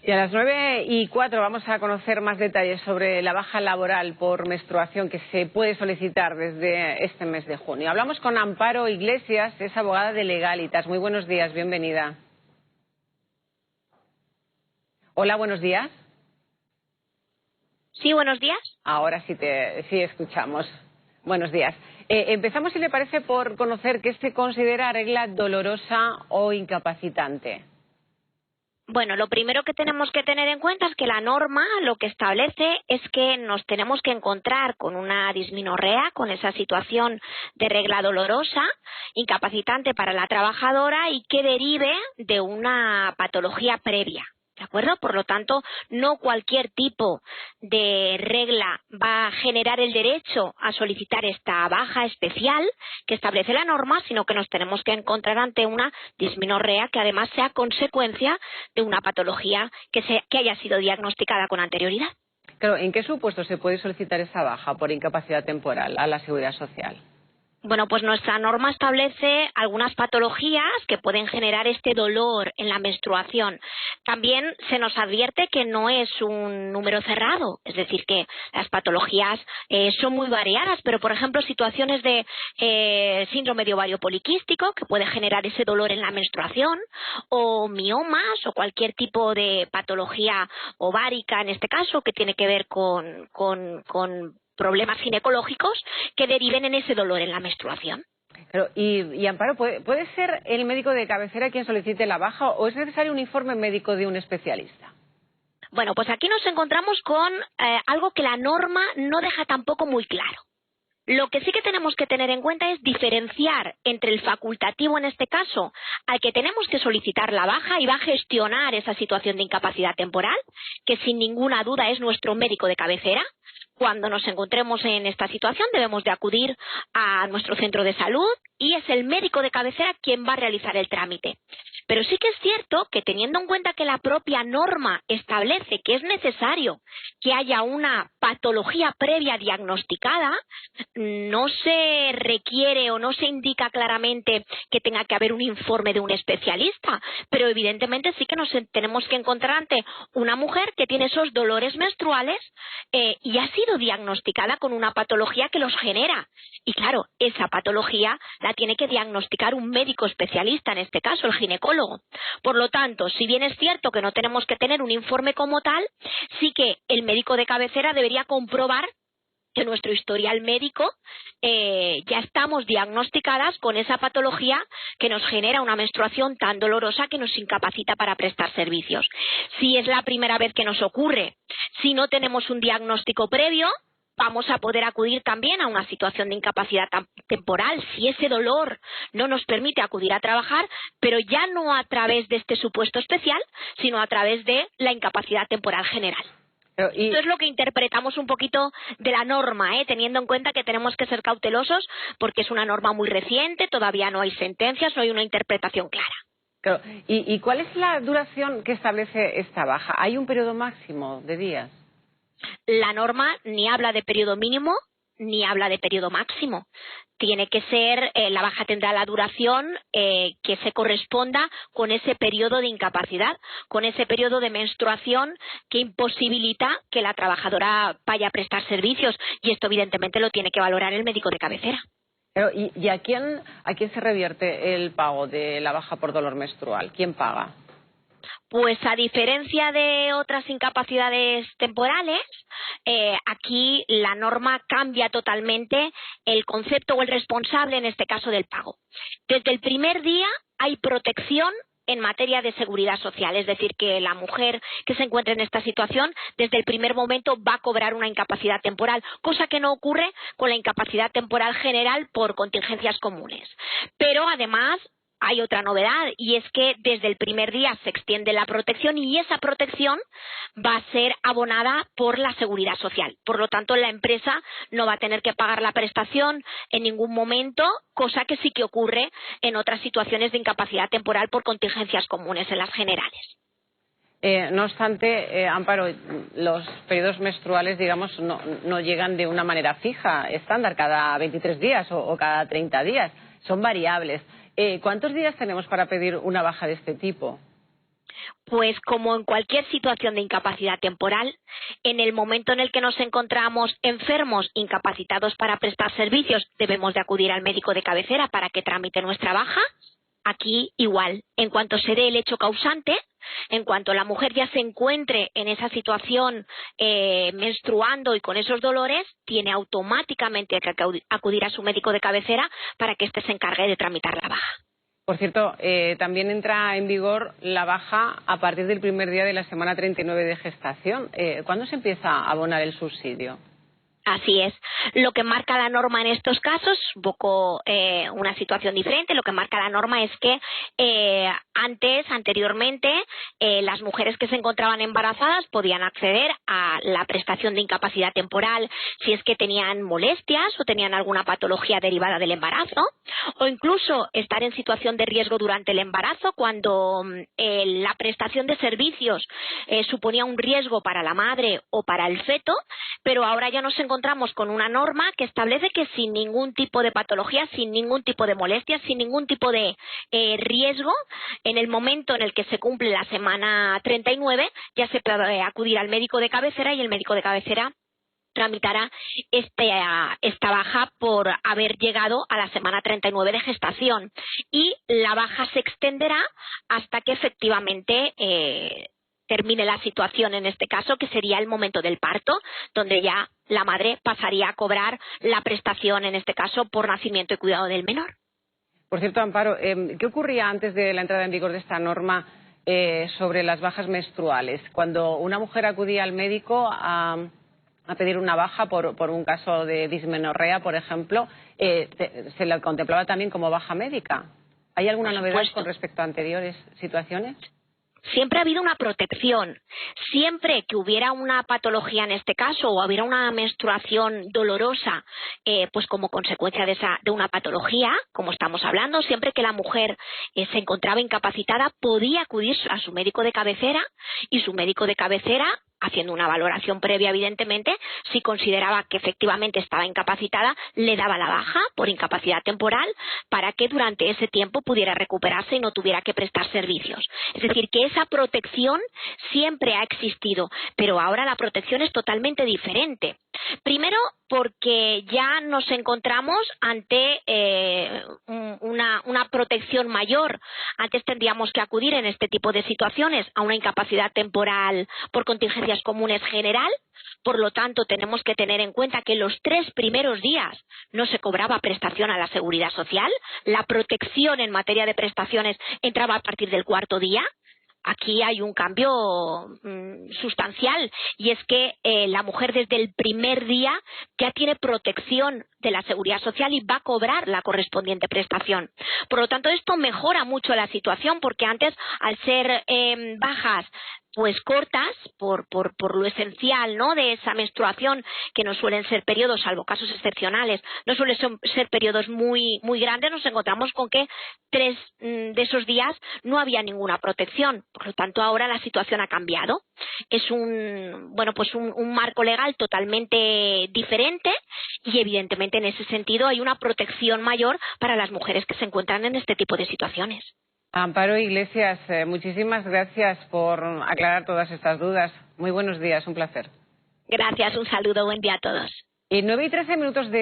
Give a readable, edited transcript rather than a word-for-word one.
Y a las 9:04 vamos a conocer más detalles sobre la baja laboral por menstruación que se puede solicitar desde este mes de junio. Hablamos con Amparo Iglesias, es abogada de Legalitas. Muy buenos días, bienvenida. Hola, buenos días. Sí, buenos días. Ahora sí escuchamos. Buenos días. Empezamos, si le parece, por conocer qué se considera regla dolorosa o incapacitante. Bueno, lo primero que tenemos que tener en cuenta es que la norma lo que establece es que nos tenemos que encontrar con una dismenorrea, con esa situación de regla dolorosa, incapacitante para la trabajadora y que derive de una patología previa. ¿De acuerdo? Por lo tanto, no cualquier tipo de regla va a generar el derecho a solicitar esta baja especial que establece la norma, sino que nos tenemos que encontrar ante una dismenorrea que además sea consecuencia de una patología que haya sido diagnosticada con anterioridad. Claro, ¿en qué supuesto se puede solicitar esa baja por incapacidad temporal a la Seguridad Social? Bueno, pues nuestra norma establece algunas patologías que pueden generar este dolor en la menstruación. También se nos advierte que no es un número cerrado, es decir, que las patologías son muy variadas, pero por ejemplo situaciones de síndrome de ovario poliquístico que puede generar ese dolor en la menstruación, o miomas o cualquier tipo de patología ovárica en este caso que tiene que ver con problemas ginecológicos que deriven en ese dolor en la menstruación. Pero, y Amparo, ¿puede ser el médico de cabecera quien solicite la baja o es necesario un informe médico de un especialista? Bueno, pues aquí nos encontramos con algo que la norma no deja tampoco muy claro. Lo que sí que tenemos que tener en cuenta es diferenciar entre el facultativo en este caso, al que tenemos que solicitar la baja y va a gestionar esa situación de incapacidad temporal, que sin ninguna duda es nuestro médico de cabecera. Cuando nos encontremos en esta situación debemos de acudir a nuestro centro de salud y es el médico de cabecera quien va a realizar el trámite. Pero sí que es cierto que teniendo en cuenta que la propia norma establece que es necesario que haya una patología previa diagnosticada, no se requiere o no se indica claramente que tenga que haber un informe de un especialista, pero evidentemente sí que nos tenemos que encontrar ante una mujer que tiene esos dolores menstruales y ha sido diagnosticada con una patología que los genera. Y claro, esa patología la tiene que diagnosticar un médico especialista, en este caso el ginecólogo. Por lo tanto, si bien es cierto que no tenemos que tener un informe como tal, sí que el médico de cabecera debería comprobar que nuestro historial médico ya estamos diagnosticadas con esa patología que nos genera una menstruación tan dolorosa que nos incapacita para prestar servicios. Si es la primera vez que nos ocurre, si no tenemos un diagnóstico previo, vamos a poder acudir también a una situación de incapacidad temporal si ese dolor no nos permite acudir a trabajar, pero ya no a través de este supuesto especial, sino a través de la incapacidad temporal general. Esto es lo que interpretamos un poquito de la norma, teniendo en cuenta que tenemos que ser cautelosos porque es una norma muy reciente, todavía no hay sentencias, no hay una interpretación clara. Claro. ¿Y cuál es la duración que establece esta baja? ¿Hay un periodo máximo de días? La norma ni habla de periodo mínimo ni habla de periodo máximo. Tiene que ser, la baja tendrá la duración que se corresponda con ese periodo de incapacidad, con ese periodo de menstruación que imposibilita que la trabajadora vaya a prestar servicios y esto evidentemente lo tiene que valorar el médico de cabecera. Pero, ¿y a quién se revierte el pago de la baja por dolor menstrual? ¿Quién paga? Pues a diferencia de otras incapacidades temporales, aquí la norma cambia totalmente el concepto o el responsable, en este caso, del pago. Desde el primer día hay protección en materia de seguridad social, es decir, que la mujer que se encuentre en esta situación desde el primer momento va a cobrar una incapacidad temporal, cosa que no ocurre con la incapacidad temporal general por contingencias comunes. Pero además hay otra novedad y es que desde el primer día se extiende la protección y esa protección va a ser abonada por la seguridad social. Por lo tanto, la empresa no va a tener que pagar la prestación en ningún momento, cosa que sí que ocurre en otras situaciones de incapacidad temporal por contingencias comunes en las generales. No obstante, Amparo, los periodos menstruales, digamos, no llegan de una manera fija, estándar, cada 23 días o cada 30 días. Son variables. ¿Cuántos días tenemos para pedir una baja de este tipo? Pues como en cualquier situación de incapacidad temporal, en el momento en el que nos encontramos enfermos, incapacitados para prestar servicios, debemos de acudir al médico de cabecera para que tramite nuestra baja. Aquí igual, en cuanto se dé el hecho causante, en cuanto la mujer ya se encuentre en esa situación menstruando y con esos dolores, tiene automáticamente que acudir a su médico de cabecera para que éste se encargue de tramitar la baja. Por cierto, también entra en vigor la baja a partir del primer día de la semana 39 de gestación. ¿Cuándo se empieza a abonar el subsidio? Así es. Lo que marca la norma en estos casos, un poco una situación diferente, lo que marca la norma es que anteriormente, las mujeres que se encontraban embarazadas podían acceder a la prestación de incapacidad temporal si es que tenían molestias o tenían alguna patología derivada del embarazo, o incluso estar en situación de riesgo durante el embarazo cuando la prestación de servicios suponía un riesgo para la madre o para el feto, pero ahora ya nos encontramos con una norma que establece que sin ningún tipo de patología, sin ningún tipo de molestia, sin ningún tipo de riesgo, en el momento en el que se cumple la semana 39, ya se puede acudir al médico de cabecera y el médico de cabecera tramitará esta baja por haber llegado a la semana 39 de gestación, y la baja se extenderá hasta que efectivamente termine la situación, en este caso, que sería el momento del parto, donde ya la madre pasaría a cobrar la prestación, en este caso, por nacimiento y cuidado del menor. Por cierto, Amparo, ¿qué ocurría antes de la entrada en vigor de esta norma sobre las bajas menstruales? Cuando una mujer acudía al médico a pedir una baja por un caso de dismenorrea, por ejemplo, ¿se la contemplaba también como baja médica? ¿Hay alguna novedad con respecto a anteriores situaciones? Siempre ha habido una protección. Siempre que hubiera una patología en este caso o hubiera una menstruación dolorosa, pues como consecuencia de una patología, como estamos hablando, siempre que la mujer se encontraba incapacitada, podía acudir a su médico de cabecera, y su médico de cabecera, haciendo una valoración previa, evidentemente, si consideraba que efectivamente estaba incapacitada, le daba la baja por incapacidad temporal para que durante ese tiempo pudiera recuperarse y no tuviera que prestar servicios. Es decir, que esa protección siempre ha existido, pero ahora la protección es totalmente diferente. Primero, porque ya nos encontramos ante una protección mayor. Antes tendríamos que acudir en este tipo de situaciones a una incapacidad temporal por contingencias comunes general. Por lo tanto, tenemos que tener en cuenta que los 3 primeros días no se cobraba prestación a la Seguridad Social. La protección en materia de prestaciones entraba a partir del 4.º día. Aquí hay un cambio sustancial, y es que la mujer desde el primer día ya tiene protección de la Seguridad Social y va a cobrar la correspondiente prestación. Por lo tanto, esto mejora mucho la situación, porque antes, al ser bajas pues cortas, por lo esencial, ¿no?, de esa menstruación, que no suelen ser periodos, salvo casos excepcionales, no suelen ser periodos muy grandes, nos encontramos con que 3 de esos días no había ninguna protección. Por lo tanto, ahora la situación ha cambiado. Es un marco legal totalmente diferente, y evidentemente en ese sentido hay una protección mayor para las mujeres que se encuentran en este tipo de situaciones. Amparo Iglesias, muchísimas gracias por aclarar todas estas dudas. Muy buenos días, un placer. Gracias, un saludo, buen día a todos. 9:13 de